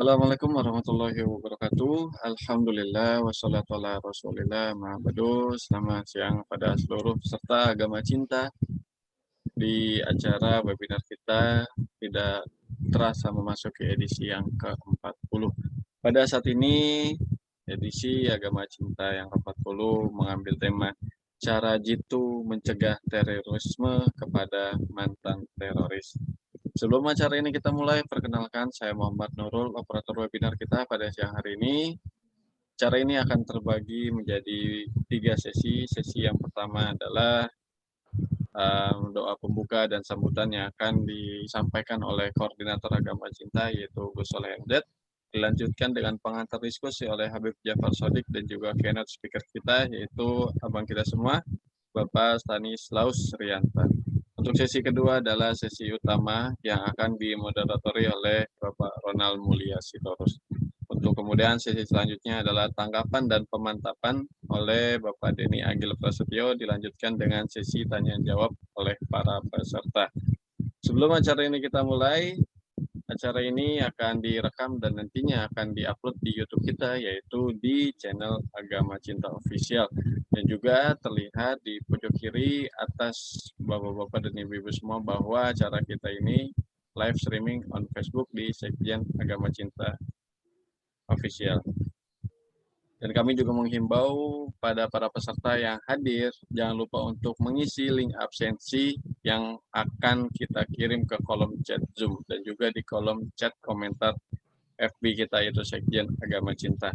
Assalamualaikum warahmatullahi wabarakatuh. Alhamdulillah wassalatu ala Rasulillah ma ba'du. Selamat siang pada seluruh peserta agama cinta di acara webinar kita tidak terasa memasuki edisi yang ke-40. Pada saat ini edisi agama cinta yang ke-40 mengambil tema cara jitu mencegah terorisme kepada mantan teroris. Sebelum acara ini kita mulai, perkenalkan saya Muhammad Nurul, operator webinar kita pada siang hari ini. Acara ini akan terbagi menjadi 3 sesi. Sesi yang pertama adalah doa pembuka dan sambutan yang akan disampaikan oleh koordinator agama cinta yaitu Gus Soleh MZ. Dilanjutkan dengan pengantar diskusi oleh Habib Jafar Sodik dan juga keynote speaker kita yaitu abang kita semua, Bapak Stanislaus Rianta. Untuk sesi kedua adalah sesi utama yang akan dimoderatori oleh Bapak Ronald Mulia Sitorus. Untuk kemudian sesi selanjutnya adalah tanggapan dan pemantapan oleh Bapak Denny Agil Prasetyo, dilanjutkan dengan sesi tanya jawab oleh para peserta. Sebelum acara ini kita mulai, acara ini akan direkam dan nantinya akan diupload di YouTube kita, yaitu di channel Agama Cinta Official. Dan juga terlihat di pojok kiri atas bapak-bapak dan ibu-ibu semua bahwa acara kita ini live streaming on Facebook di Sekjen Agama Cinta Official. Dan kami juga menghimbau pada para peserta yang hadir, jangan lupa untuk mengisi link absensi yang akan kita kirim ke kolom chat Zoom dan juga di kolom chat komentar FB kita yaitu Sekjen Agama Cinta.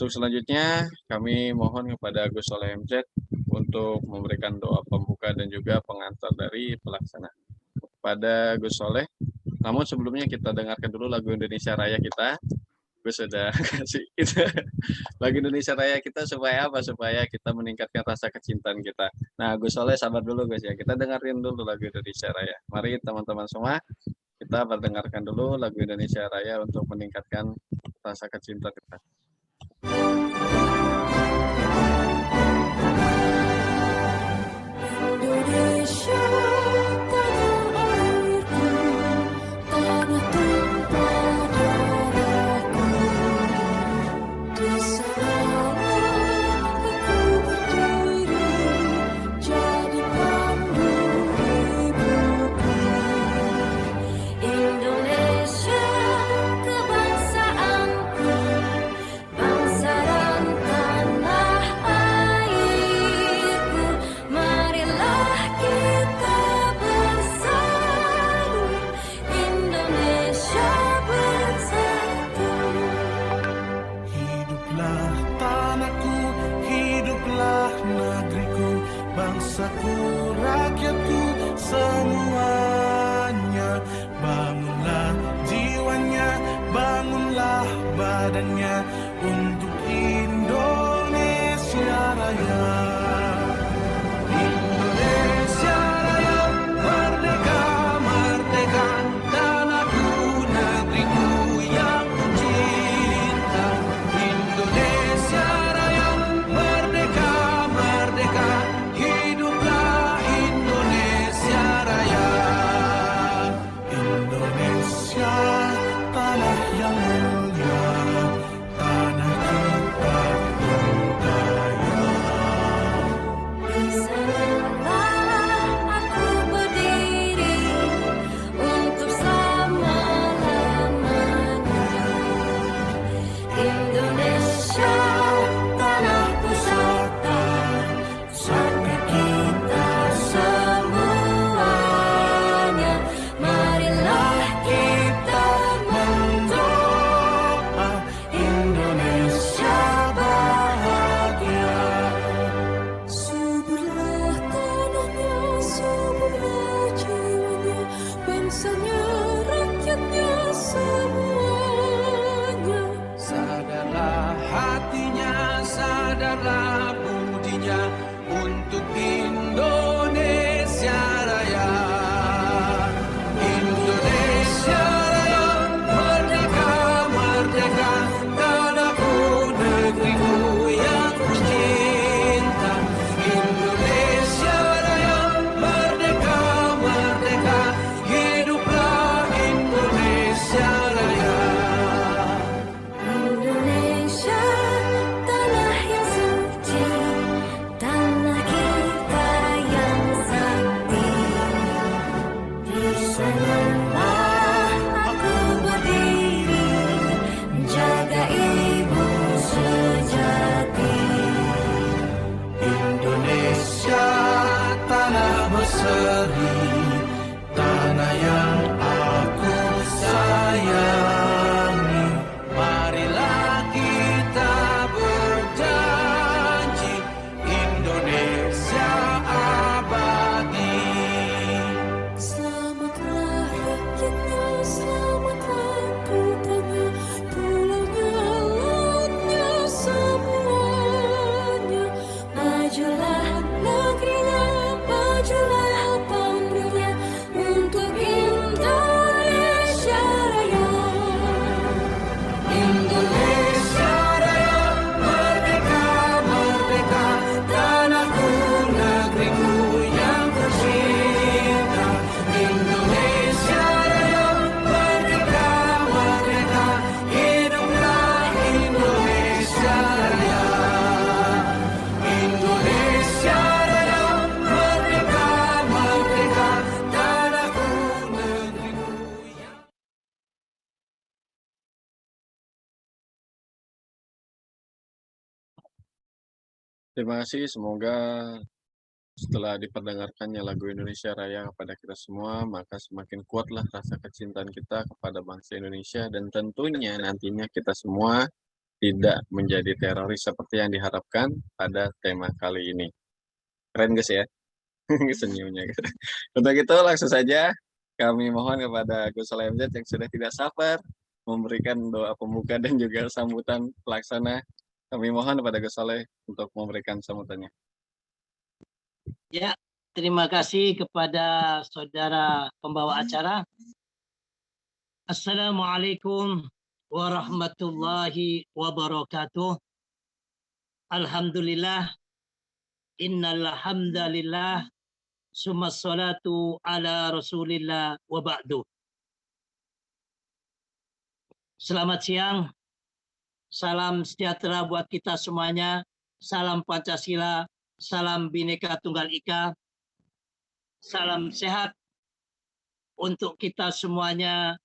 Untuk selanjutnya, kami mohon kepada Gus Soleh MZ untuk memberikan doa pembuka dan juga pengantar dari pelaksana. Kepada Gus Soleh, namun sebelumnya kita dengarkan dulu lagu Indonesia Raya kita. Gus sudah kasih kita lagu Indonesia Raya kita supaya apa? Supaya kita meningkatkan rasa kecintaan kita. Nah, Gus Soleh sabar dulu Gus ya. Kita dengerin dulu lagu Indonesia Raya. Mari teman-teman semua, kita berdengarkan dulu lagu Indonesia Raya untuk meningkatkan rasa kecintaan kita. Indonesia tanah airku, tanah tumpah darahku. Di sanalah aku berdiri, jadi pandu ibuku. Indonesia kebangsaanku, bangsa dan tanah airku. Marilah kita bersatu, Indonesia bersatu. Hiduplah tanahku, hiduplah negeriku, bangsaku, rakyatku, semuanya. Bangunlah jiwanya, bangunlah badannya untuk Indonesia Raya. Indonesia Raya, merdeka, merdeka, tanahku, negeriku yang kucinta. Indonesia Raya, merdeka, merdeka, hiduplah Indonesia Raya. Indonesia, tanah yang mulia, tanah kita Terima kasih, semoga setelah diperdengarkannya lagu Indonesia Raya kepada kita semua, maka semakin kuatlah rasa kecintaan kita kepada bangsa Indonesia dan tentunya nantinya kita semua tidak menjadi teroris seperti yang diharapkan pada tema kali ini. Keren guys ya? Senyumnya gitu. Untuk itu langsung saja kami mohon kepada Gus Solah MZ yang sudah tidak sabar memberikan doa pembuka dan juga sambutan pelaksana. Kami mohon kepada Gus Soleh untuk memberikan sambutannya. Ya, terima kasih kepada saudara pembawa acara. Assalamualaikum warahmatullahi wabarakatuh. Alhamdulillah, innal hamdalillah, summa salatu ala rasulillah wa ba'du. Selamat siang, salam sejahtera buat kita semuanya, salam Pancasila, salam Bhinneka Tunggal Ika, salam sehat untuk kita semuanya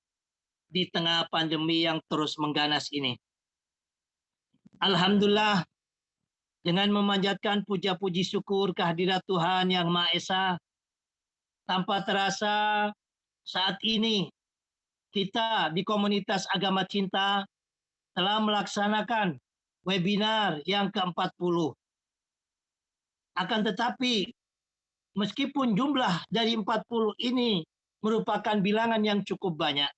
di tengah pandemi yang terus mengganas ini. Alhamdulillah, dengan memanjatkan puja-puji syukur kehadirat Tuhan Yang Maha Esa, tanpa terasa saat ini kita di komunitas agama cinta telah melaksanakan webinar yang ke-40. Akan tetapi, meskipun jumlah dari 40 ini merupakan bilangan yang cukup banyak,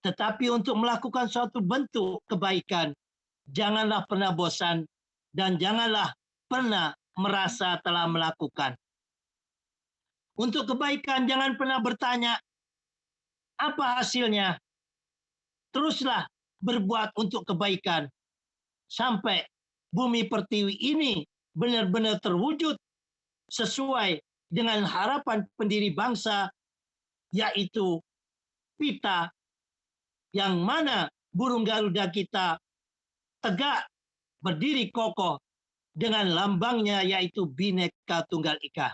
tetapi untuk melakukan suatu bentuk kebaikan, janganlah pernah bosan dan janganlah pernah merasa telah melakukan. Untuk kebaikan jangan pernah bertanya, apa hasilnya? Teruslah berbuat untuk kebaikan sampai bumi pertiwi ini benar-benar terwujud sesuai dengan harapan pendiri bangsa, yaitu Pita, yang mana burung Garuda kita tegak berdiri kokoh dengan lambangnya yaitu Bhinneka Tunggal Ika.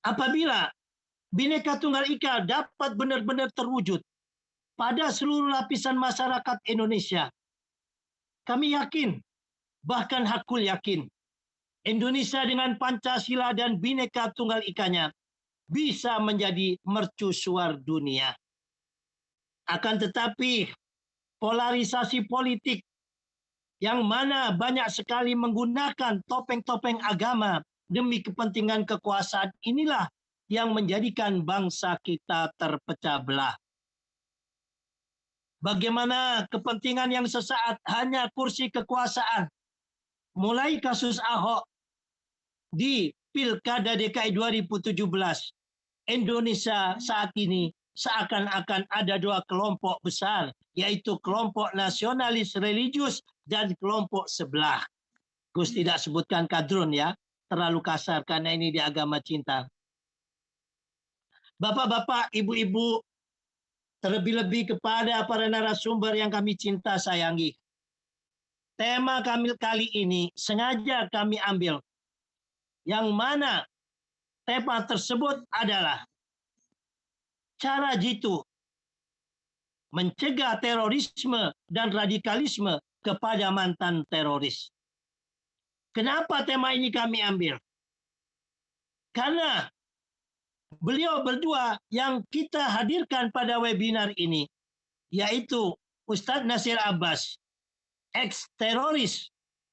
Apabila Bhinneka Tunggal Ika dapat benar-benar terwujud pada seluruh lapisan masyarakat Indonesia, kami yakin, bahkan hakul yakin, Indonesia dengan Pancasila dan Bhinneka Tunggal Ikanya bisa menjadi mercusuar dunia. Akan tetapi, polarisasi politik yang mana banyak sekali menggunakan topeng-topeng agama demi kepentingan kekuasaan inilah yang menjadikan bangsa kita terpecah belah. Bagaimana kepentingan yang sesaat hanya kursi kekuasaan, mulai kasus Ahok di Pilkada DKI 2017, Indonesia saat ini seakan-akan ada dua kelompok besar, yaitu kelompok nasionalis religius dan kelompok sebelah. Gus tidak sebutkan kadrun ya, terlalu kasar karena ini di agama cinta. Bapak-bapak, ibu-ibu, terlebih-lebih kepada para narasumber yang kami cinta sayangi. Tema kami kali ini sengaja kami ambil, yang mana tema tersebut adalah cara jitu mencegah terorisme dan radikalisme kepada mantan teroris. Kenapa tema ini kami ambil? Karena beliau berdua yang kita hadirkan pada webinar ini, yaitu Ustadz Nasir Abbas, ex-teroris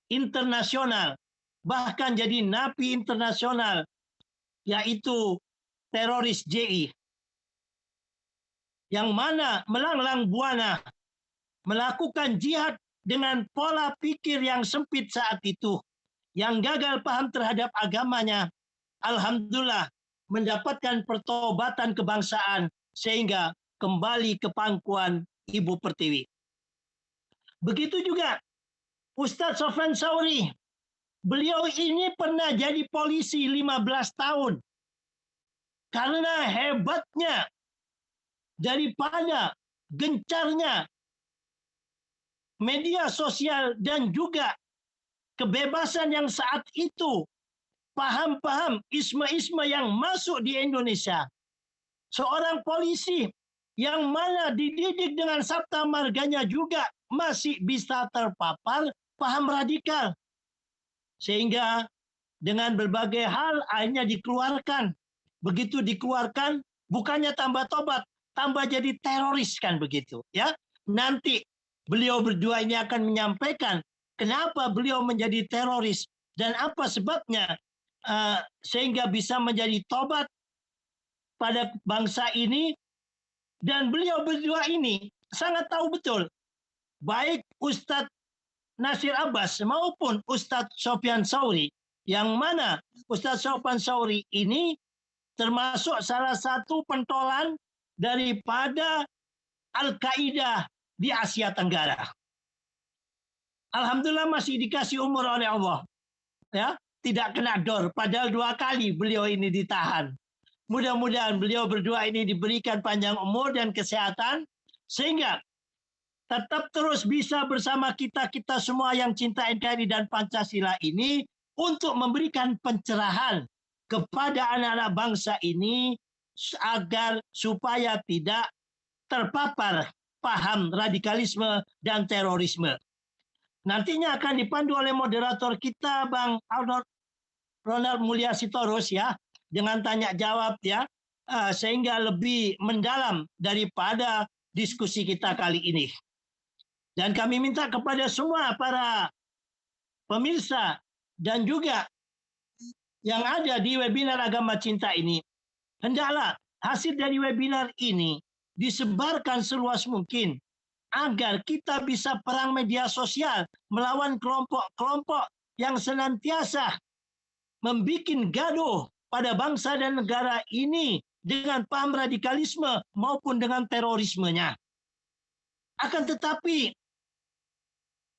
internasional, bahkan jadi napi internasional, yaitu teroris JI, yang mana melanglang buana melakukan jihad dengan pola pikir yang sempit saat itu, yang gagal paham terhadap agamanya, alhamdulillah mendapatkan pertobatan kebangsaan sehingga kembali ke pangkuan Ibu Pertiwi. Begitu juga Ustadz Sofyan Sauri. Beliau ini pernah jadi polisi 15 tahun. Karena hebatnya daripada gencarnya media sosial dan juga kebebasan yang saat itu, paham-paham isme-isme yang masuk di Indonesia. Seorang polisi yang mana dididik dengan sabta marganya juga masih bisa terpapar paham radikal. Sehingga dengan berbagai hal akhirnya dikeluarkan. Begitu dikeluarkan, bukannya tambah tobat, tambah jadi teroris kan begitu. Ya, nanti beliau berdua ini akan menyampaikan kenapa beliau menjadi teroris dan apa sebabnya sehingga bisa menjadi tobat pada bangsa ini. Dan beliau berdua ini sangat tahu betul, baik Ustadz Nasir Abbas maupun Ustadz Sofyan Sauri, yang mana Ustadz Sofyan Sauri ini termasuk salah satu pentolan daripada Al-Qaeda di Asia Tenggara. Alhamdulillah masih dikasih umur oleh Allah. Ya, tidak kena dor, padahal 2 kali beliau ini ditahan. Mudah-mudahan beliau berdua ini diberikan panjang umur dan kesehatan sehingga tetap terus bisa bersama kita semua yang cinta NKRI dan Pancasila ini untuk memberikan pencerahan kepada anak-anak bangsa ini agar supaya tidak terpapar paham radikalisme dan terorisme. Nantinya akan dipandu oleh moderator kita Bang Ronald Mulia Sitorus ya, dengan tanya jawab ya, sehingga lebih mendalam daripada diskusi kita kali ini. Dan kami minta kepada semua para pemirsa dan juga yang ada di webinar Agama Cinta ini, hendaklah hasil dari webinar ini disebarkan seluas mungkin agar kita bisa perang media sosial melawan kelompok-kelompok yang senantiasa membuat gaduh pada bangsa dan negara ini dengan paham radikalisme maupun dengan terorismenya. Akan tetapi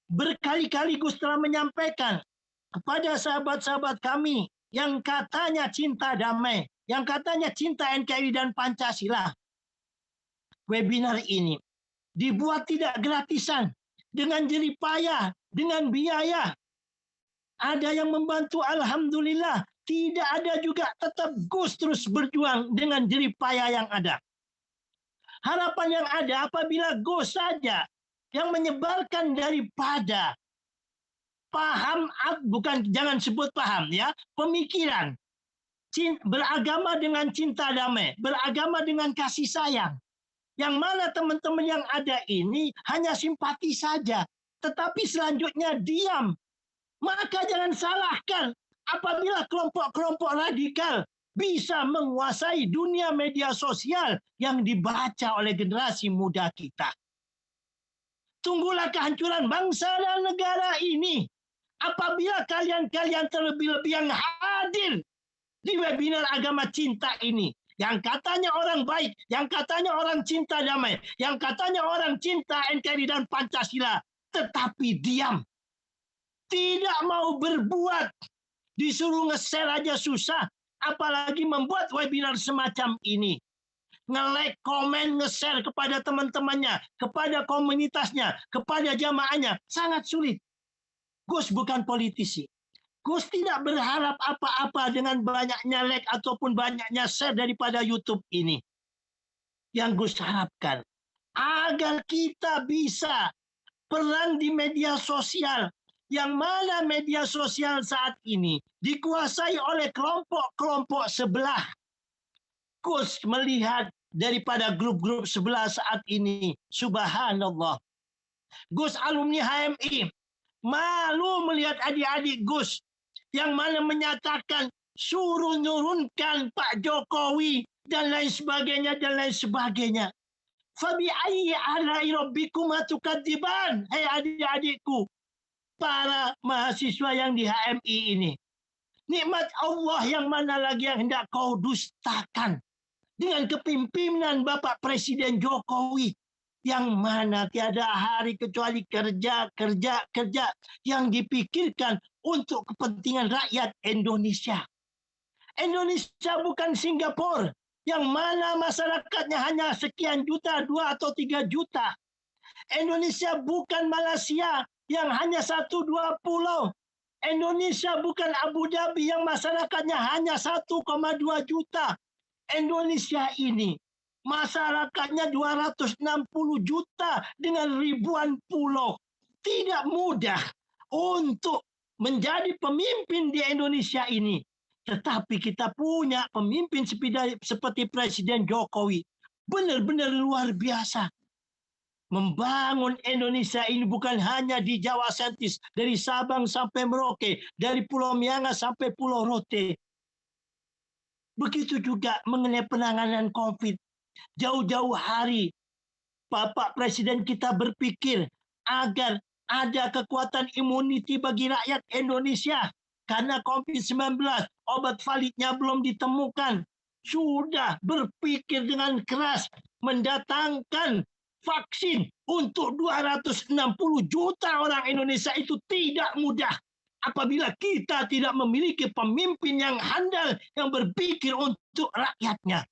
berkali-kali Gus telah menyampaikan kepada sahabat-sahabat kami yang katanya cinta damai, yang katanya cinta NKRI dan Pancasila. Webinar ini dibuat tidak gratisan, dengan jerih payah, dengan biaya. Ada yang membantu, alhamdulillah. Tidak ada juga, tetap Gus terus berjuang dengan jerih payah yang ada. Harapan yang ada apabila Gus saja yang menyebarkan daripada paham, bukan jangan sebut paham ya, pemikiran beragama dengan cinta damai, beragama dengan kasih sayang. Yang mana teman-teman yang ada ini hanya simpati saja, tetapi selanjutnya diam. Maka jangan salahkan apabila kelompok-kelompok radikal bisa menguasai dunia media sosial yang dibaca oleh generasi muda kita. Tunggulah kehancuran bangsa dan negara ini apabila kalian-kalian terlebih-lebih yang hadir di webinar Agama Cinta ini, yang katanya orang baik, yang katanya orang cinta damai, yang katanya orang cinta NKRI dan Pancasila, tetapi diam. Tidak mau berbuat, disuruh nge-share aja susah, apalagi membuat webinar semacam ini. Nge-like, komen, nge-share kepada teman-temannya, kepada komunitasnya, kepada jamaahnya, sangat sulit. Gus bukan politisi. Gus tidak berharap apa-apa dengan banyaknya like ataupun banyaknya share daripada YouTube ini. Yang Gus harapkan, agar kita bisa perang di media sosial, yang mana media sosial saat ini dikuasai oleh kelompok-kelompok sebelah. Gus melihat daripada grup-grup sebelah saat ini, subhanallah. Gus alumni HMI, malu melihat adik-adik Gus yang mana menyatakan suruh nurunkan Pak Jokowi dan lain sebagainya dan lain sebagainya. Fabi ayyi alai rabbikuma tukadziban, hai adik-adikku, para mahasiswa yang di HMI ini. Nikmat Allah yang mana lagi yang hendak kau dustakan dengan kepemimpinan Bapak Presiden Jokowi, yang mana tiada hari kecuali kerja yang dipikirkan untuk kepentingan rakyat Indonesia. Indonesia bukan Singapura yang mana masyarakatnya hanya sekian juta, 2 atau 3 juta. Indonesia bukan Malaysia yang hanya 1-2 pulau. Indonesia bukan Abu Dhabi yang masyarakatnya hanya 1,2 juta. Indonesia ini masyarakatnya 260 juta dengan ribuan pulau. Tidak mudah untuk menjadi pemimpin di Indonesia ini. Tetapi kita punya pemimpin seperti Presiden Jokowi. Benar-benar luar biasa. Membangun Indonesia ini bukan hanya di Jawa Sentis, dari Sabang sampai Merauke, dari Pulau Miangas sampai Pulau Rote. Begitu juga mengenai penanganan COVID. Jauh-jauh hari, Bapak Presiden kita berpikir agar ada kekuatan imuniti bagi rakyat Indonesia. Karena COVID-19, obat validnya belum ditemukan. Sudah berpikir dengan keras mendatangkan vaksin untuk 260 juta orang Indonesia itu tidak mudah. Apabila kita tidak memiliki pemimpin yang handal, yang berpikir untuk rakyatnya.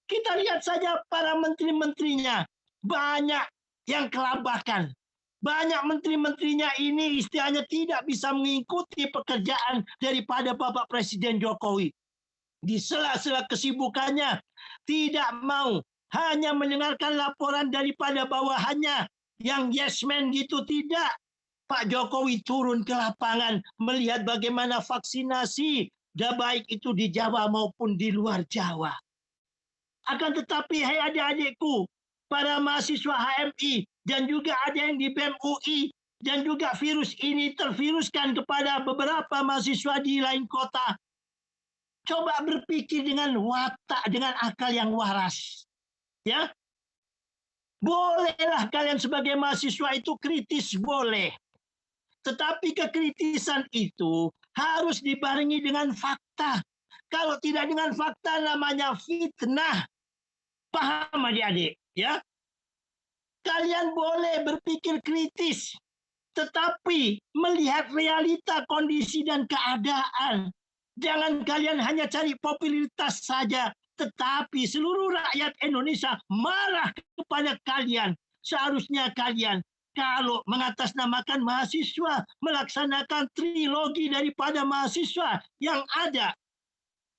Kita lihat saja para menteri-menterinya. Banyak yang kelabakan. Banyak menteri-menterinya ini istilahnya tidak bisa mengikuti pekerjaan daripada Bapak Presiden Jokowi. Di sela-sela kesibukannya, tidak mau hanya mendengarkan laporan daripada bawahannya yang yes man gitu, tidak. Pak Jokowi turun ke lapangan melihat bagaimana vaksinasi, baik itu di Jawa maupun di luar Jawa. Akan tetapi, hai adik-adikku, para mahasiswa HMI, dan juga ada yang di BEM UI, dan juga virus ini terviruskan kepada beberapa mahasiswa di lain kota. Coba berpikir dengan watak, dengan akal yang waras. Ya, bolehlah kalian sebagai mahasiswa itu kritis, boleh. Tetapi kekritisan itu harus dibarengi dengan fakta. Kalau tidak dengan fakta namanya fitnah. Paham adik-adik? Ya, kalian boleh berpikir kritis, tetapi melihat realita, kondisi, dan keadaan. Jangan kalian hanya cari popularitas saja, tetapi seluruh rakyat Indonesia marah kepada kalian. Seharusnya kalian, kalau mengatasnamakan mahasiswa, melaksanakan trilogi daripada mahasiswa yang ada,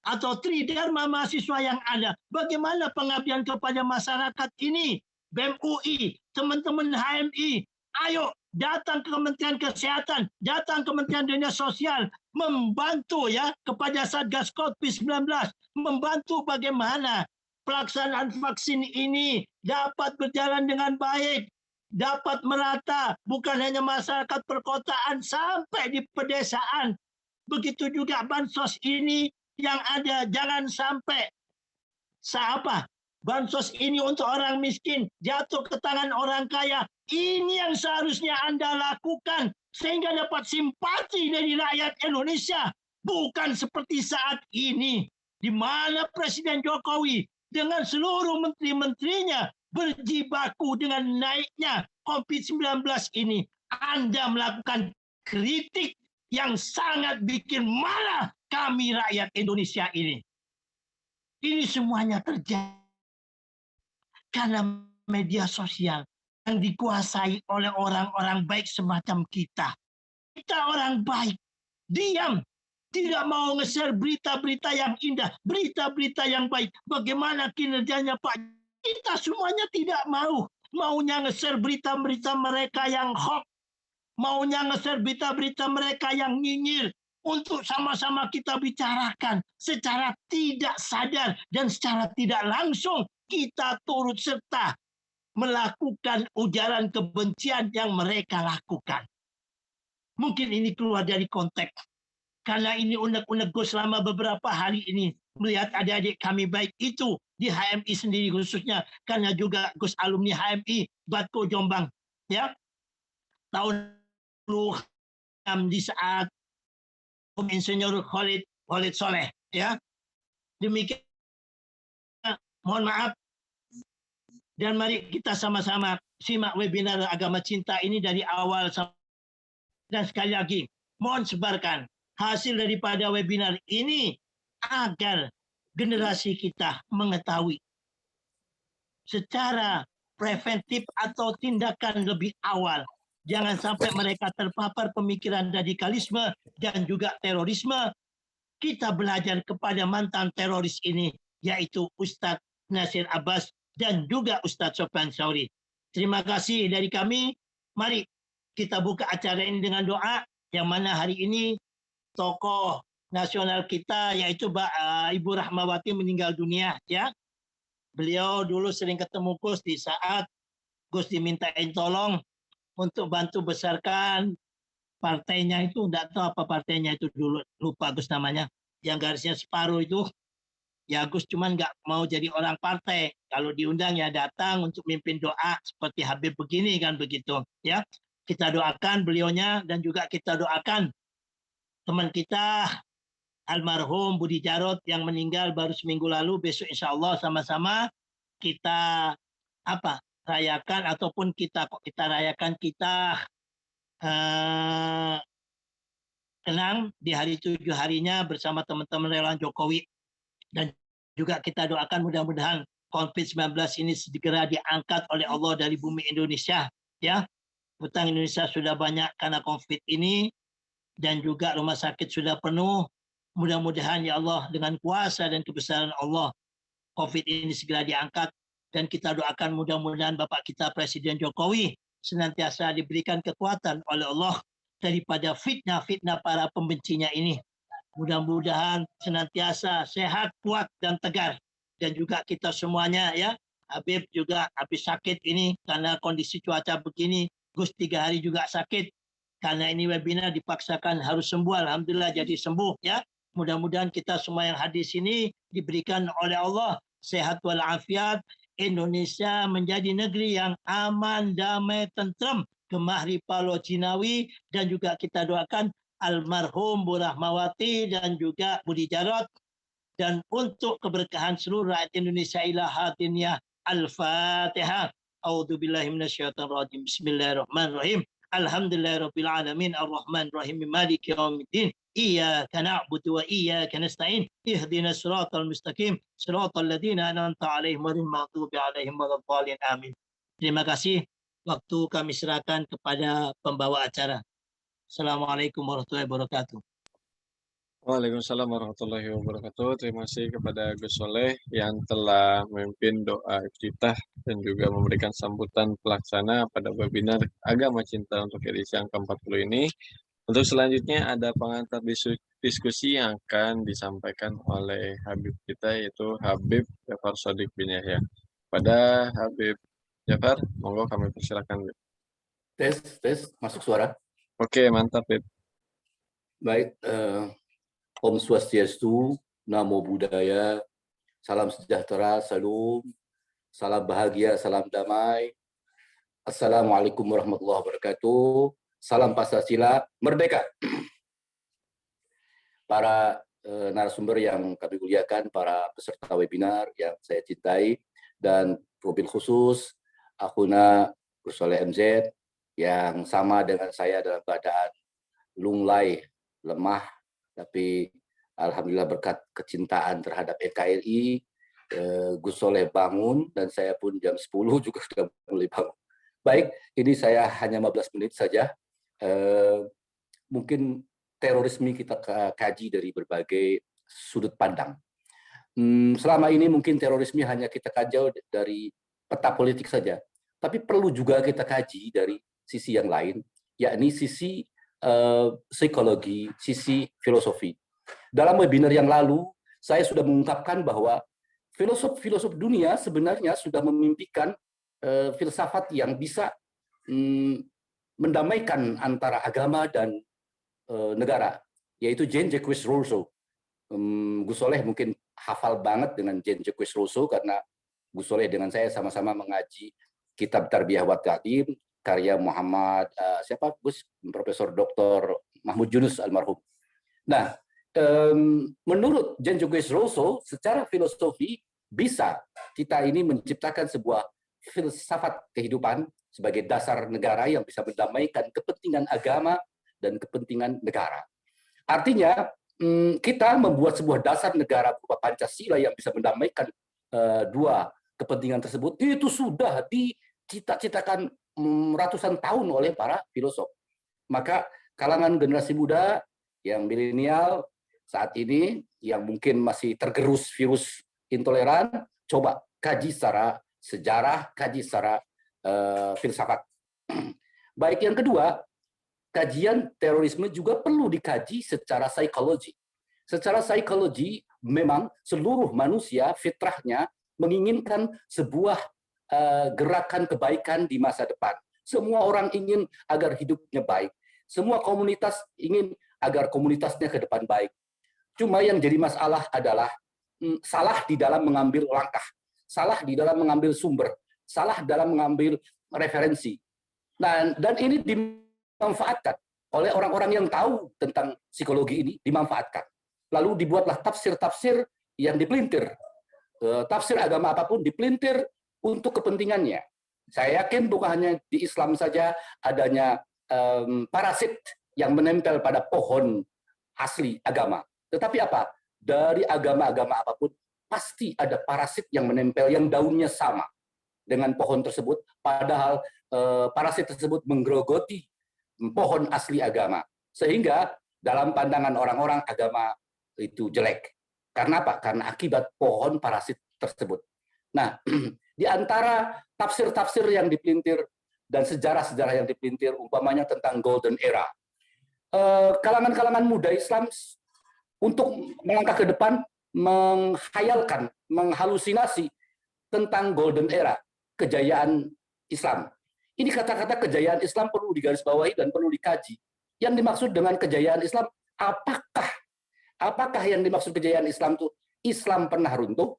atau tridharma mahasiswa yang ada. Bagaimana pengabdian kepada masyarakat ini? BEM UI, teman-teman HMI, ayo datang ke Kementerian Kesehatan, datang ke Kementerian Dunia Sosial, membantu ya kepada Satgas COVID-19, membantu bagaimana pelaksanaan vaksin ini dapat berjalan dengan baik, dapat merata, bukan hanya masyarakat perkotaan sampai di pedesaan. Begitu juga bansos ini yang ada, jangan sampai bansos ini untuk orang miskin jatuh ke tangan orang kaya. Ini yang seharusnya Anda lakukan sehingga dapat simpati dari rakyat Indonesia. Bukan seperti saat ini di mana Presiden Jokowi dengan seluruh menteri-menterinya berjibaku dengan naiknya COVID-19 ini. Anda melakukan kritik yang sangat bikin marah kami rakyat Indonesia ini. Ini semuanya terjadi karena media sosial yang dikuasai oleh orang-orang baik semacam kita. Kita orang baik, diam, tidak mau nge-share berita-berita yang indah, berita-berita yang baik. Bagaimana kinerjanya Pak? Kita semuanya tidak mau. Maunya nge-share berita-berita mereka yang hoax, maunya nge-share berita-berita mereka yang nyinyir, untuk sama-sama kita bicarakan secara tidak sadar dan secara tidak langsung kita turut serta melakukan ujaran kebencian yang mereka lakukan. Mungkin ini keluar dari konteks. Karena ini unek-unek Gus selama beberapa hari ini melihat adik-adik kami baik itu di HMI sendiri khususnya, karena juga Gus alumni HMI Batko Jombang, ya, tahun 2006 di saat Insinyur Khalid Soleh, ya. Demikian, mohon maaf, dan mari kita sama-sama simak webinar Agama Cinta ini dari awal sampai. Dan sekali lagi, mohon sebarkan hasil daripada webinar ini agar generasi kita mengetahui secara preventif atau tindakan lebih awal. Jangan sampai mereka terpapar pemikiran radikalisme dan juga terorisme. Kita belajar kepada mantan teroris ini, yaitu Ustadz Nasir Abbas dan juga Ustadz Sofyan Sauri. Terima kasih dari kami. Mari kita buka acara ini dengan doa. yang mana hari ini tokoh nasional kita yaitu Ibu Rahmawati meninggal dunia ya. Beliau dulu sering ketemu Gus di saat Gus dimintain tolong untuk bantu besarkan partainya itu, enggak tahu apa partainya itu dulu, lupa Gus namanya, yang garisnya separuh itu. Ya Gus cuman nggak mau jadi orang partai. Kalau diundang ya datang untuk mimpin doa seperti Habib begini kan begitu ya. Kita doakan beliaunya dan juga kita doakan teman kita almarhum Budi Jarot yang meninggal baru seminggu lalu. Besok insya Allah sama-sama kita rayakan ataupun kita rayakan kita kenang di hari 7 harinya bersama teman-teman relawan Jokowi. Dan juga kita doakan mudah-mudahan COVID-19 ini segera diangkat oleh Allah dari bumi Indonesia ya. Hutang Indonesia sudah banyak karena COVID ini dan juga rumah sakit sudah penuh. Mudah-mudahan ya Allah dengan kuasa dan kebesaran Allah COVID ini segera diangkat dan kita doakan mudah-mudahan Bapak kita Presiden Jokowi senantiasa diberikan kekuatan oleh Allah daripada fitnah-fitnah para pembencinya ini. Mudah-mudahan senantiasa sehat, kuat, dan tegar. Dan juga kita semuanya ya, Habib juga habis sakit ini karena kondisi cuaca begini. Gus 3 hari juga sakit. Karena ini webinar dipaksakan harus sembuh. Alhamdulillah jadi sembuh ya. Mudah-mudahan kita semua yang hadir sini diberikan oleh Allah sehat walafiat. Indonesia menjadi negeri yang aman, damai, tentrem. Gemah Ripalo Jinawi dan juga kita doakan almarhum Bu Rahmawati dan juga Budi Jarot dan untuk keberkahan seluruh rakyat Indonesia ila hadiniyah Al-Fatihah. A'udzubillahi minasyaitonir rajim. Bismillahirrahmanirrahim. Alhamdulillahirabbil alamin arrahmanirrahim maliki yaumiddin. Iyyaka na'budu wa iyyaka nasta'in. Ihdinas siratal mustaqim. Siratal ladzina an'amta 'alaihim ghairil maghdubi 'alaihim waladdallin. Amin. Terima kasih. Waktu kami serahkan kepada pembawa acara. Assalamualaikum warahmatullahi wabarakatuh. Waalaikumsalam warahmatullahi wabarakatuh. Terima kasih kepada Gus Soleh yang telah memimpin doa iftitah dan juga memberikan sambutan pelaksana pada webinar Agama Cinta untuk edisi yang ke-40 ini. Untuk selanjutnya ada pengantar diskusi yang akan disampaikan oleh Habib kita yaitu Habib Jafar Shadiq bin Yahya. Pada Habib Jafar, monggo kami persilakan. Tes, masuk suara. Oke, mantap, Beb. Baik, Om Swastiastu, Namo Buddhaya, salam sejahtera, salam bahagia, salam damai. Assalamualaikum warahmatullahi wabarakatuh. Salam Pancasila, merdeka. Para narasumber yang kami muliakan, para peserta webinar yang saya cintai, dan mobil khusus, Akhuna Gus Soleh MZ, yang sama dengan saya dalam keadaan lunglai, lemah, tapi alhamdulillah berkat kecintaan terhadap NKRI, Gus Soleh bangun dan saya pun jam 10 juga sudah mulai bangun. Baik, ini saya hanya 15 menit saja. Mungkin terorisme kita kaji dari berbagai sudut pandang. Selama ini mungkin terorisme hanya kita kaji dari peta politik saja, tapi perlu juga kita kaji dari sisi yang lain, yakni sisi psikologi, sisi filosofi. Dalam webinar yang lalu, saya sudah mengungkapkan bahwa filosof-filosof dunia sebenarnya sudah memimpikan filsafat yang bisa mendamaikan antara agama dan negara, yaitu Jean-Jacques Rousseau. Gus Soleh mungkin hafal banget dengan Jean-Jacques Rousseau karena Gus Soleh dengan saya sama-sama mengaji kitab Tarbiyah wa Ta'lim karya Muhammad Profesor Dr. Mahmud Yunus almarhum. Nah, menurut Jean-Jacques Rousseau, secara filosofi bisa kita ini menciptakan sebuah filsafat kehidupan sebagai dasar negara yang bisa mendamaikan kepentingan agama dan kepentingan negara. Artinya, kita membuat sebuah dasar negara berupa Pancasila yang bisa mendamaikan dua kepentingan tersebut, itu sudah dicita-citakan ratusan tahun oleh para filosof. Maka kalangan generasi muda yang milenial saat ini yang mungkin masih tergerus virus intoleran, coba kaji secara sejarah, kaji secara filsafat. Baik, yang kedua, kajian terorisme juga perlu dikaji secara psikologi. Secara psikologi, memang seluruh manusia fitrahnya menginginkan sebuah gerakan kebaikan di masa depan. Semua orang ingin agar hidupnya baik. Semua komunitas ingin agar komunitasnya ke depan baik. Cuma yang jadi masalah adalah salah di dalam mengambil langkah, salah di dalam mengambil sumber, salah dalam mengambil referensi. Dan ini dimanfaatkan oleh orang-orang yang tahu tentang psikologi ini, dimanfaatkan. Lalu dibuatlah tafsir-tafsir yang dipelintir. Tafsir agama apapun dipelintir untuk kepentingannya. Saya yakin bukan hanya di Islam saja adanya parasit yang menempel pada pohon asli agama. Tetapi apa? Dari agama-agama apapun, pasti ada parasit yang menempel, yang daunnya sama dengan pohon tersebut, padahal parasit tersebut menggerogoti pohon asli agama. Sehingga dalam pandangan orang-orang, agama itu jelek. Karena apa? Karena akibat pohon parasit tersebut. Nah, di antara tafsir-tafsir yang dipelintir dan sejarah-sejarah yang dipelintir, umpamanya tentang Golden Era, kalangan-kalangan muda Islam untuk melangkah ke depan menghayalkan, menghalusinasi tentang Golden Era, kejayaan Islam. Ini kata-kata kejayaan Islam perlu digarisbawahi dan perlu dikaji. Yang dimaksud dengan kejayaan Islam, apakah yang dimaksud kejayaan Islam itu Islam pernah runtuh?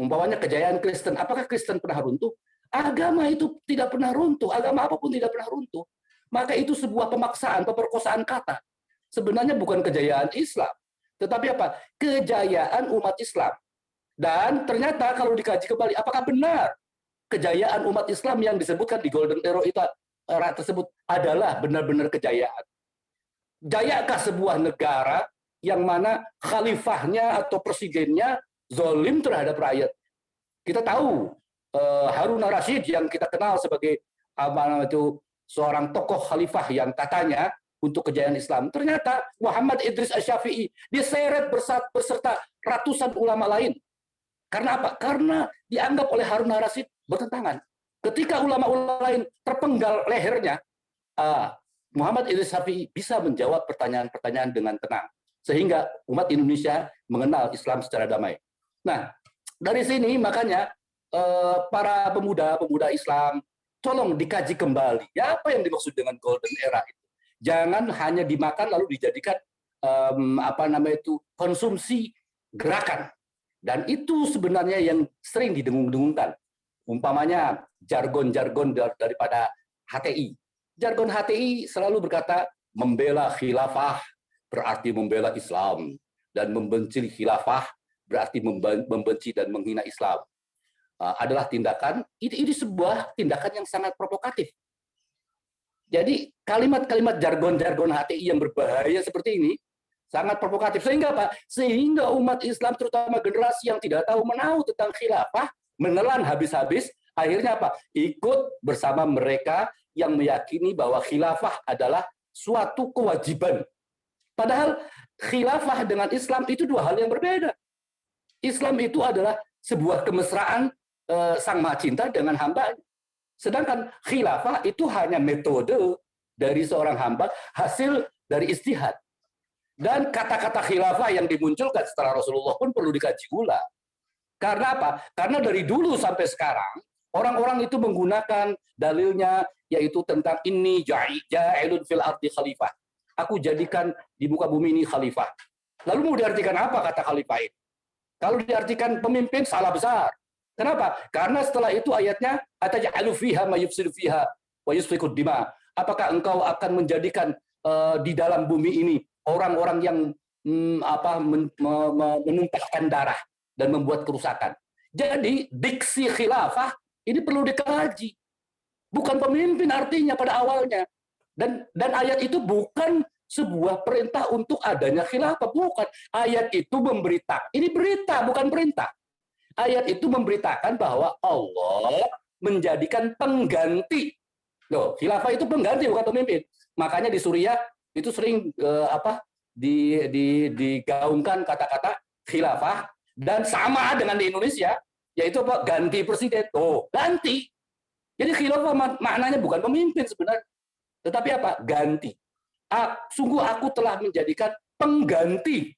Umpamanya kejayaan Kristen, apakah Kristen pernah runtuh? Agama itu tidak pernah runtuh, agama apapun tidak pernah runtuh. Maka itu sebuah pemaksaan, pemerkosaan kata. Sebenarnya bukan kejayaan Islam, tetapi apa? Kejayaan umat Islam. Dan ternyata kalau dikaji kembali, apakah benar kejayaan umat Islam yang disebutkan di Golden Era tersebut adalah benar-benar kejayaan? Jayakah sebuah negara yang mana khalifahnya atau presidennya zalim terhadap rakyat? Kita tahu Harun al-Rashid yang kita kenal sebagai seorang tokoh khalifah yang katanya untuk kejayaan Islam. Ternyata Muhammad Idris Asy-Syafi'i diseret beserta ratusan ulama lain. Karena apa? Karena dianggap oleh Harun al-Rashid bertentangan. Ketika ulama-ulama lain terpenggal lehernya, Muhammad Idris Asy-Syafi'i bisa menjawab pertanyaan-pertanyaan dengan tenang. Sehingga umat Indonesia mengenal Islam secara damai. Nah, dari sini makanya para pemuda-pemuda Islam, tolong dikaji kembali. Ya, apa yang dimaksud dengan Golden Era itu? Jangan hanya dimakan lalu dijadikan konsumsi gerakan. Dan itu sebenarnya yang sering didengung-dengungkan. Umpamanya jargon-jargon daripada HTI. Jargon HTI selalu berkata membela khilafah berarti membela Islam, dan membenci khilafah berarti membenci dan menghina Islam. Adalah tindakan, ini sebuah tindakan yang sangat provokatif. Jadi kalimat-kalimat jargon-jargon HTI yang berbahaya seperti ini sangat provokatif. Sehingga apa? Sehingga umat Islam, terutama generasi yang tidak tahu menahu tentang khilafah, menelan habis-habis, akhirnya apa? Ikut bersama mereka yang meyakini bahwa khilafah adalah suatu kewajiban. Padahal khilafah dengan Islam itu dua hal yang berbeda. Islam itu adalah sebuah kemesraan sang maha cinta dengan hamba. Sedangkan khilafah itu hanya metode dari seorang hamba, hasil dari ijtihad. Dan kata-kata khilafah yang dimunculkan setelah Rasulullah pun perlu dikaji ulang. Karena apa? Karena dari dulu sampai sekarang, orang-orang itu menggunakan dalilnya, yaitu tentang inni ja'ilun fil ardi khalifah. Aku jadikan di muka bumi ini khalifah. Lalu mau diartikan apa kata khalifah ini? Kalau diartikan pemimpin, salah besar. Kenapa? Karena setelah itu ayatnya ataj'alu fiha ma yufsidu fiha wa yusfikud dima. Apakah engkau akan menjadikan di dalam bumi ini orang-orang yang menumpahkan darah dan membuat kerusakan? Jadi diksi khilafah ini perlu dikaji. Bukan pemimpin artinya pada awalnya. Dan ayat itu bukan sebuah perintah untuk adanya khilafah, bukan. Ayat itu memberitakan, ini berita bukan perintah. Ayat itu memberitakan bahwa Allah menjadikan pengganti. Loh, khilafah itu pengganti bukan pemimpin. Makanya di Suriah itu sering digaungkan kata-kata khilafah, dan sama dengan di Indonesia, yaitu apa? Ganti presiden. Oh, ganti. Jadi khilafah maknanya bukan pemimpin sebenarnya. Tetapi apa? Ganti. Sungguh aku telah menjadikan pengganti.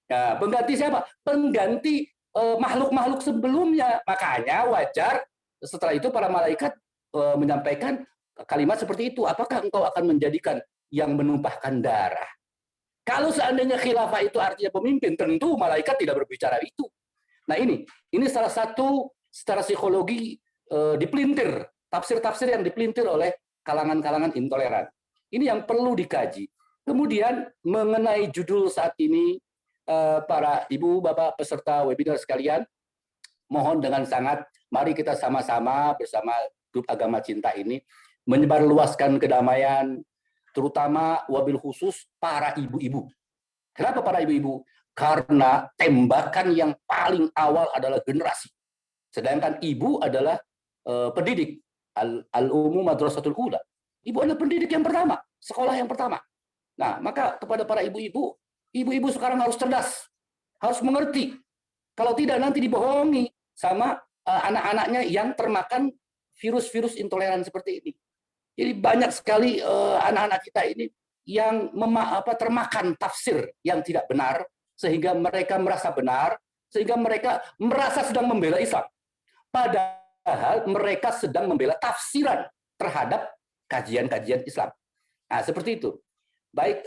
Ya, pengganti siapa? Pengganti makhluk-makhluk sebelumnya. Makanya wajar setelah itu para malaikat menyampaikan kalimat seperti itu. Apakah engkau akan menjadikan yang menumpahkan darah? Kalau seandainya khilafah itu artinya pemimpin, tentu malaikat tidak berbicara itu. Nah ini salah satu secara psikologi dipelintir, tafsir-tafsir yang dipelintir oleh kalangan-kalangan intoleran. Ini yang perlu dikaji. Kemudian mengenai judul saat ini, para ibu, bapak, peserta webinar sekalian, mohon dengan sangat, mari kita sama-sama bersama grup Agama Cinta ini menyebarluaskan kedamaian, terutama wabil khusus para ibu-ibu. Kenapa para ibu-ibu? Karena tembakan yang paling awal adalah generasi. Sedangkan ibu adalah pendidik. Al-Ummu Madrasatul Ula. Ibu adalah pendidik yang pertama, sekolah yang pertama. Nah, maka kepada para ibu-ibu, ibu-ibu sekarang harus cerdas, harus mengerti. Kalau tidak nanti dibohongi sama anak-anaknya yang termakan virus-virus intoleran seperti ini. Jadi banyak sekali anak-anak kita ini yang termakan tafsir yang tidak benar, sehingga mereka merasa benar, sehingga mereka merasa sedang membela Islam. Padahal mereka sedang membela tafsiran terhadap kajian-kajian Islam. Nah, seperti itu. Baik,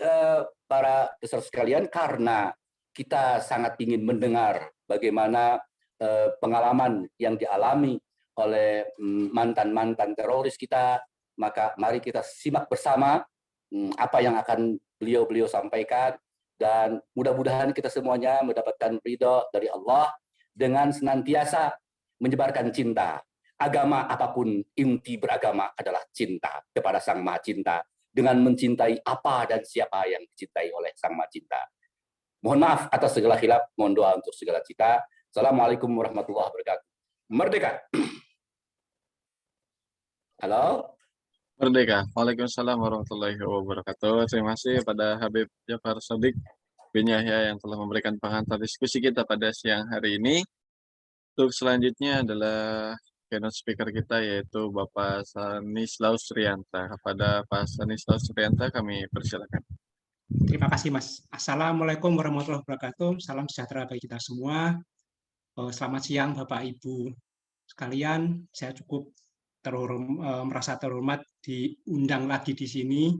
para peserta sekalian, karena kita sangat ingin mendengar bagaimana pengalaman yang dialami oleh mantan-mantan teroris kita, maka mari kita simak bersama apa yang akan beliau-beliau sampaikan, dan mudah-mudahan kita semuanya mendapatkan ridho dari Allah dengan senantiasa menyebarkan cinta. Agama apapun, inti beragama adalah cinta kepada Sang Maha Cinta, dengan mencintai apa dan siapa yang dicintai oleh Sang Maha Cinta. Mohon maaf atas segala khilaf, mohon doa untuk segala cita. Assalamualaikum warahmatullahi wabarakatuh. Merdeka. Halo. Merdeka. Waalaikumsalam warahmatullahi wabarakatuh. Terima kasih pada Habib Jafar Shadiq bin Yahya yang telah memberikan pengantar diskusi kita pada siang hari ini. Untuk selanjutnya adalah keynote speaker kita, yaitu Bapak Stanislaus Rianta. Kepada Pak Stanislaus Rianta kami persilakan. Terima kasih, Mas. Assalamualaikum warahmatullahi wabarakatuh. Salam sejahtera bagi kita semua. Selamat siang, Bapak Ibu sekalian. Saya cukup merasa terhormat diundang lagi di sini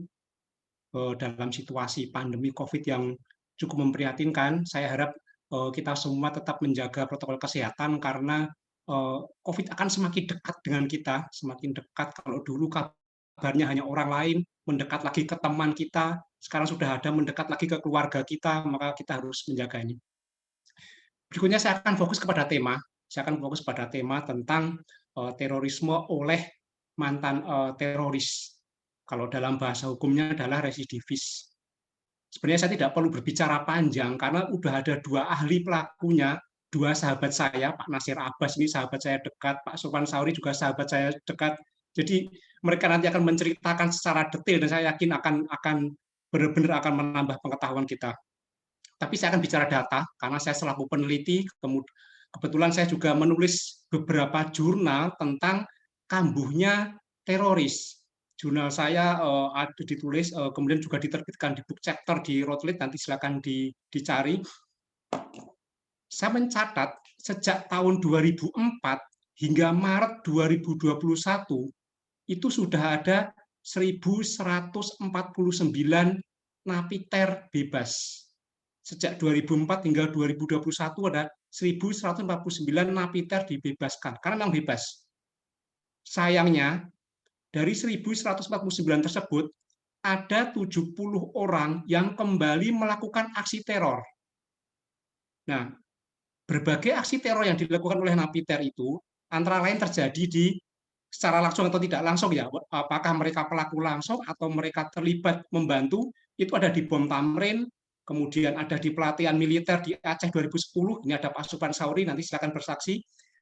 dalam situasi pandemi COVID yang cukup memprihatinkan. Saya harap kita semua tetap menjaga protokol kesehatan, karena COVID akan semakin dekat dengan kita, semakin dekat. Kalau dulu kabarnya hanya orang lain, mendekat lagi ke teman kita, sekarang sudah ada mendekat lagi ke keluarga kita, maka kita harus menjaganya. Berikutnya saya akan fokus kepada tema. Saya akan fokus pada tema tentang terorisme oleh mantan teroris. Kalau dalam bahasa hukumnya adalah residivis. Sebenarnya saya tidak perlu berbicara panjang, karena sudah ada dua ahli pelakunya, dua sahabat saya, Pak Nasir Abbas ini sahabat saya dekat, Pak Sofwan Sauri juga sahabat saya dekat. Jadi mereka nanti akan menceritakan secara detail, dan saya yakin akan benar-benar akan menambah pengetahuan kita. Tapi saya akan bicara data, karena saya selaku peneliti, kebetulan saya juga menulis beberapa jurnal tentang kambuhnya teroris. Jurnal saya ada ditulis, kemudian juga diterbitkan di book chapter di Routledge, nanti silakan dicari. Saya mencatat sejak tahun 2004 hingga Maret 2021 itu sudah ada 1.149 napiter bebas. Sejak 2004 hingga 2021 ada 1.149 napiter dibebaskan, karena memang bebas. Sayangnya, dari 1.149 tersebut, ada 70 orang yang kembali melakukan aksi teror. Nah, berbagai aksi teror yang dilakukan oleh napiter itu, antara lain terjadi di secara langsung atau tidak langsung, ya, apakah mereka pelaku langsung atau mereka terlibat membantu, itu ada di Bom Tamrin, kemudian ada di pelatihan militer di Aceh 2010, ini ada Pak Sofwan Sauri, nanti silakan bersaksi.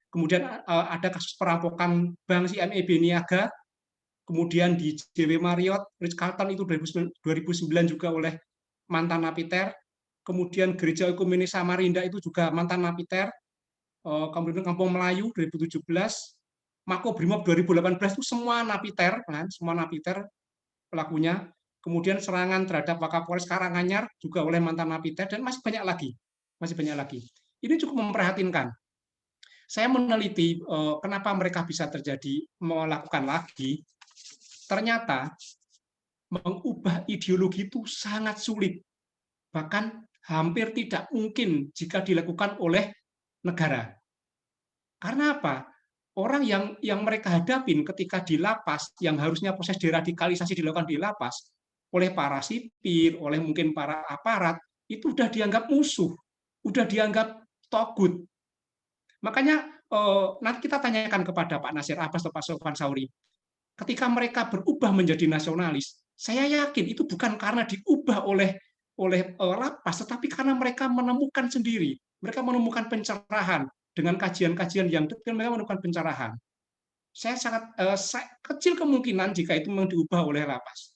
Kemudian ada kasus perampokan Bank CME Niaga, kemudian di JW Marriott, Ritz-Carlton itu 2009 juga oleh mantan napiter, kemudian Gereja Ekumenis Samarinda itu juga mantan napiter, kemudian Kampung Melayu 2017, Makobrimob 2018 itu semua napiter, kan? Semua napiter. pelakunya. Kemudian serangan terhadap Wakapolres Karanganyar juga oleh mantan napiter, dan masih banyak lagi. Ini cukup memprihatinkan. Saya meneliti kenapa mereka bisa terjadi melakukan lagi. Ternyata mengubah ideologi itu sangat sulit, bahkan hampir tidak mungkin jika dilakukan oleh negara. Karena apa? Orang yang mereka hadapin ketika di lapas, yang harusnya proses deradikalisasi dilakukan di lapas, oleh para sipir, oleh mungkin para aparat, itu sudah dianggap musuh, sudah dianggap togut. Makanya nanti kita tanyakan kepada Pak Nasir Abbas atau Pak Sofwan Sauri, ketika mereka berubah menjadi nasionalis, saya yakin itu bukan karena diubah oleh lapas, tetapi karena mereka menemukan sendiri, mereka menemukan pencerahan dengan kajian-kajian yang detail, mereka menemukan pencerahan. Saya sangat kecil kemungkinan jika itu memang diubah oleh lapas.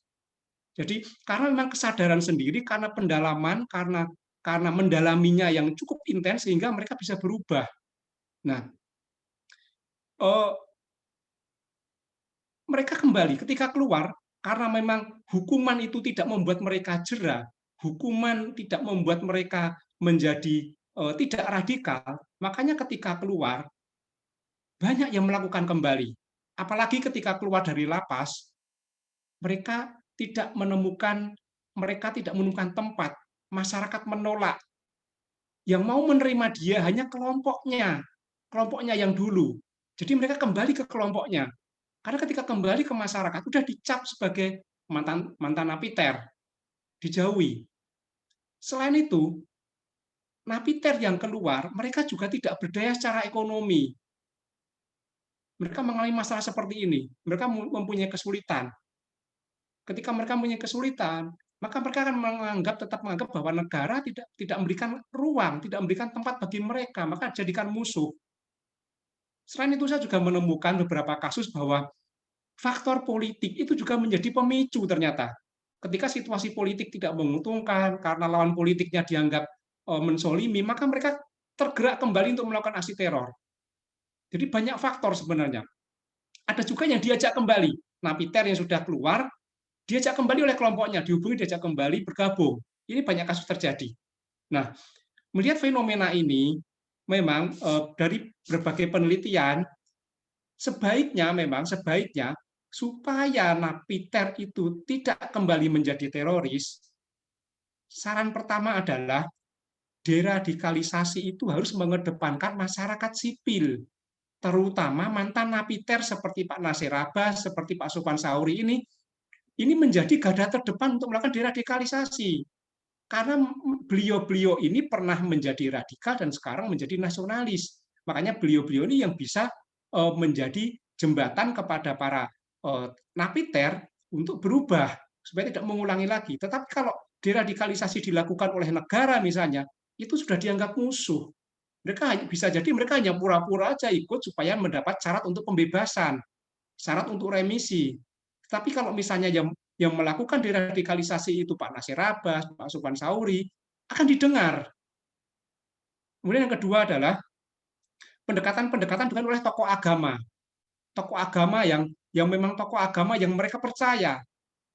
Jadi karena memang kesadaran sendiri, karena pendalaman, karena mendalaminya yang cukup intens sehingga mereka bisa berubah. Nah, mereka kembali ketika keluar, karena memang hukuman itu tidak membuat mereka jera, hukuman tidak membuat mereka menjadi tidak radikal, makanya ketika keluar banyak yang melakukan kembali. Apalagi ketika keluar dari lapas, mereka tidak menemukan tempat, masyarakat menolak. Yang mau menerima dia hanya kelompoknya yang dulu. Jadi mereka kembali ke kelompoknya. Karena ketika kembali ke masyarakat sudah dicap sebagai mantan napiter, dijauhi. Selain itu, napiter yang keluar, mereka juga tidak berdaya secara ekonomi. Mereka mengalami masalah seperti ini. Mereka mempunyai kesulitan. Ketika mereka mempunyai kesulitan, maka mereka akan tetap menganggap bahwa negara tidak memberikan ruang, tidak memberikan tempat bagi mereka, maka jadikan musuh. Selain itu, saya juga menemukan beberapa kasus bahwa faktor politik itu juga menjadi pemicu ternyata. Ketika situasi politik tidak menguntungkan, karena lawan politiknya dianggap mensolimi, maka mereka tergerak kembali untuk melakukan aksi teror. Jadi banyak faktor sebenarnya. Ada juga yang diajak kembali. Napiter yang sudah keluar, diajak kembali oleh kelompoknya, dihubungi, diajak kembali, bergabung. Ini banyak kasus terjadi. Nah, melihat fenomena ini, memang dari berbagai penelitian, sebaiknya supaya napiter itu tidak kembali menjadi teroris, saran pertama adalah deradikalisasi itu harus mengedepankan masyarakat sipil, terutama mantan napiter seperti Pak Nasir Abbas, seperti Pak Sofwan Sauri ini menjadi garda terdepan untuk melakukan deradikalisasi. Karena beliau-beliau ini pernah menjadi radikal dan sekarang menjadi nasionalis. Makanya beliau-beliau ini yang bisa menjadi jembatan kepada para napiter untuk berubah supaya tidak mengulangi lagi. Tetapi kalau deradikalisasi dilakukan oleh negara misalnya, itu sudah dianggap musuh. Bisa jadi mereka hanya pura-pura aja ikut supaya mendapat syarat untuk pembebasan, syarat untuk remisi. Tapi kalau misalnya yang melakukan deradikalisasi itu Pak Nasir Abbas, Pak Sofwan Sauri, akan didengar. Kemudian yang kedua adalah pendekatan dilakukan oleh tokoh agama. Tokoh agama yang memang tokoh agama yang mereka percaya.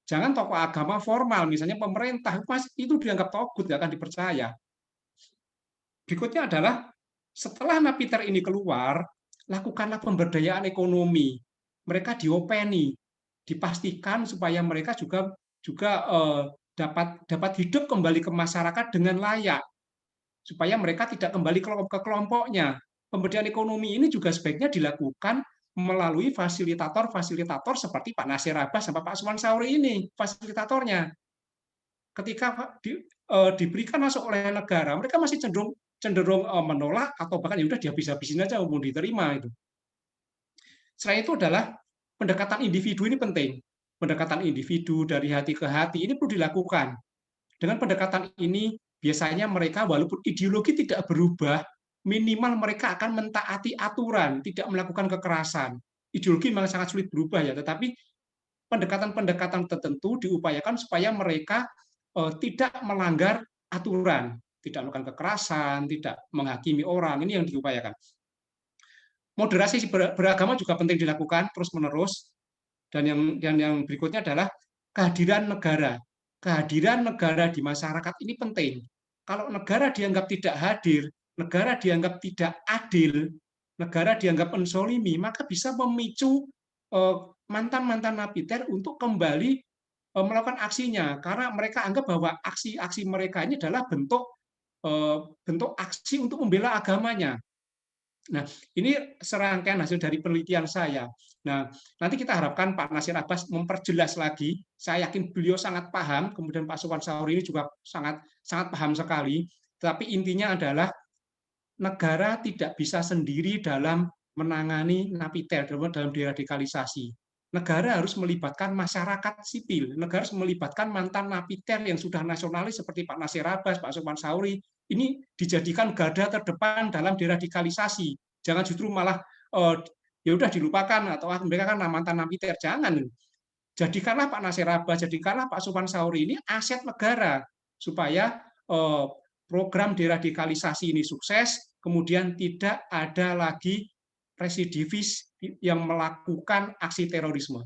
Jangan tokoh agama formal, misalnya pemerintah, itu dianggap togut, nggak akan dipercaya. Berikutnya adalah setelah napiter ini keluar, lakukanlah pemberdayaan ekonomi. Mereka diopeni, dipastikan supaya mereka juga dapat hidup kembali ke masyarakat dengan layak, supaya mereka tidak kembali ke kelompoknya. Pemberdayaan ekonomi ini juga sebaiknya dilakukan melalui fasilitator seperti Pak Nasir Abbas sama Pak Sofwan Sauri ini, fasilitatornya. Ketika diberikan masuk oleh negara, mereka masih cenderung menolak atau bahkan ya udah dihabis-habisin aja mau diterima itu. Selain itu adalah pendekatan individu ini penting. Pendekatan individu dari hati ke hati ini perlu dilakukan. Dengan pendekatan ini biasanya mereka walaupun ideologi tidak berubah, minimal mereka akan mentaati aturan, tidak melakukan kekerasan. Ideologi memang sangat sulit berubah ya, tetapi pendekatan-pendekatan tertentu diupayakan supaya mereka tidak melanggar aturan, tidak melakukan kekerasan, tidak menghakimi orang, ini yang diupayakan. Moderasi beragama juga penting dilakukan terus-menerus, dan yang berikutnya adalah kehadiran negara. Kehadiran negara di masyarakat ini penting. Kalau negara dianggap tidak hadir, negara dianggap tidak adil, negara dianggap enzolimi, maka bisa memicu mantan-mantan napiter untuk kembali melakukan aksinya, karena mereka anggap bahwa aksi-aksi mereka ini adalah bentuk aksi untuk membela agamanya. Nah, ini serangkaian hasil dari penelitian saya. Nah, nanti kita harapkan Pak Nasir Abbas memperjelas lagi. Saya yakin beliau sangat paham, kemudian Pak Sofwan Sauri ini juga sangat paham sekali. Tapi intinya adalah negara tidak bisa sendiri dalam menangani napiter, dalam deradikalisasi. Negara harus melibatkan masyarakat sipil, negara harus melibatkan mantan napiter yang sudah nasionalis seperti Pak Nasir Abbas, Pak Sofwan Sauri, ini dijadikan garda terdepan dalam deradikalisasi. Jangan justru malah ya udah dilupakan atau mereka kan mantan napiter, jangan. Jadikanlah Pak Nasir Abbas, jadikanlah Pak Sofwan Sauri ini aset negara supaya program deradikalisasi ini sukses, kemudian tidak ada lagi residivis yang melakukan aksi terorisme.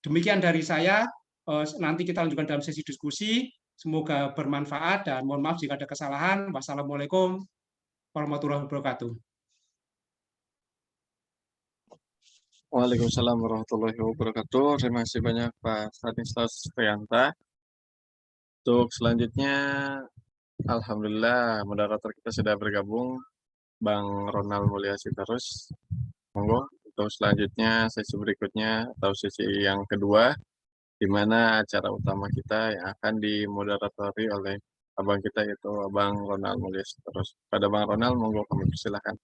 Demikian dari saya, nanti kita lanjutkan dalam sesi diskusi. Semoga bermanfaat dan mohon maaf jika ada kesalahan. Wassalamualaikum warahmatullahi wabarakatuh. Waalaikumsalam warahmatullahi wabarakatuh. Terima kasih banyak Pak Stanislas Prianta. Untuk selanjutnya, alhamdulillah moderator kita sudah bergabung, Bang Ronald Mulya Sitarus. Monggo untuk selanjutnya sesi berikutnya atau sesi yang kedua, di mana acara utama kita yang akan dimoderatori oleh abang kita yaitu Abang Ronald Mulya Sitarus. Pada Bang Ronald, monggo kami persilahkan.